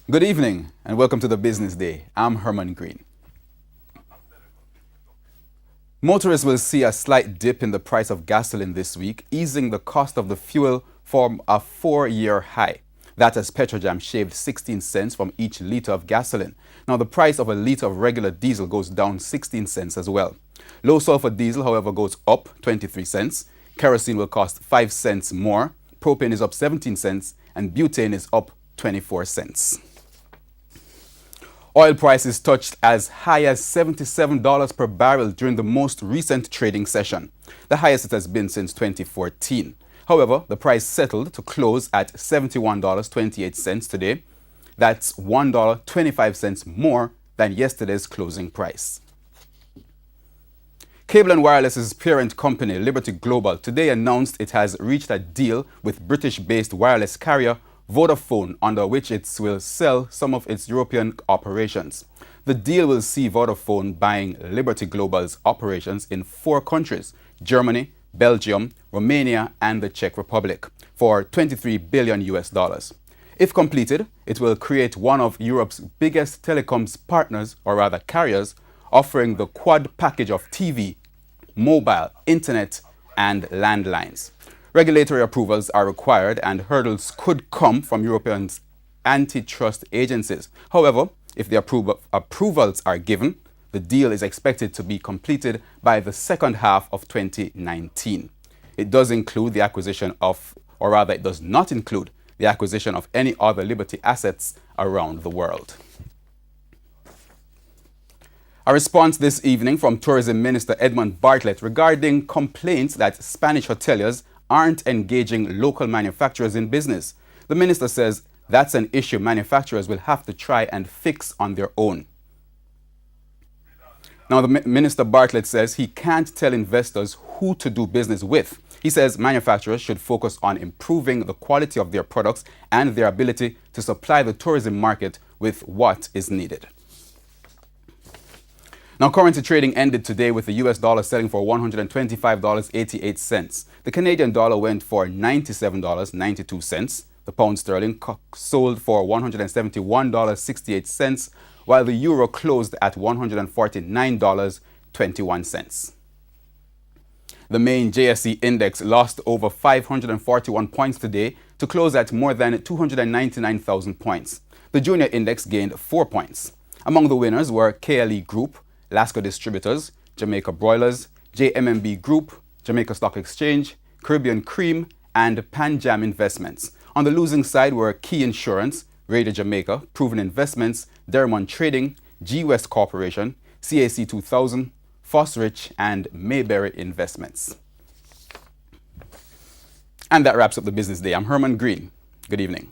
Good evening and welcome to the Business Day. I'm Herman Green. Motorists will see a slight dip in the price of gasoline this week, easing the cost of the fuel from a 4-year high. That as Petrojam shaved 16 cents from each litre of gasoline. Now the price of a litre of regular diesel goes down 16 cents as well. Low sulfur diesel, however, goes up 23 cents. Kerosene will cost 5 cents more. Propane is up 17 cents and butane is up 24 cents. Oil prices touched as high as $77 per barrel during the most recent trading session, the highest it has been since 2014. However, the price settled to close at $71.28 today. That's $1.25 more than yesterday's closing price. Cable and Wireless's parent company, Liberty Global, today announced it has reached a deal with British-based wireless carrier Vodafone, under which it will sell some of its European operations. The deal will see Vodafone buying Liberty Global's operations in 4 countries: Germany, Belgium, Romania, and the Czech Republic, for $23 billion. If completed, it will create one of Europe's biggest telecoms partners, or rather carriers, offering the quad package of TV, mobile, internet, and landlines. Regulatory approvals are required and hurdles could come from European antitrust agencies. However, if the approvals are given, the deal is expected to be completed by the second half of 2019. It does include the acquisition of, or rather it does not include the acquisition of any other Liberty assets around the world. A response this evening from Tourism Minister Edmund Bartlett regarding complaints that Spanish hoteliers aren't engaging local manufacturers in business. The minister says that's an issue manufacturers will have to try and fix on their own. Now, the Minister Bartlett says he can't tell investors who to do business with. He says manufacturers should focus on improving the quality of their products and their ability to supply the tourism market with what is needed. Now, currency trading ended today with the US dollar selling for $125.88. The Canadian dollar went for $97.92. The pound sterling sold for $171.68, while the euro closed at $149.21. The main JSE index lost over 541 points today to close at more than 299,000 points. The junior index gained 4 points. Among the winners were KLE Group, Lasco Distributors, Jamaica Broilers, JMMB Group, Jamaica Stock Exchange, Caribbean Cream, and Panjam Investments. On the losing side were Key Insurance, Radio Jamaica, Proven Investments, Dermont Trading, G West Corporation, CAC 2000, Fosrich, and Mayberry Investments. And that wraps up the Business Day. I'm Herman Green. Good evening.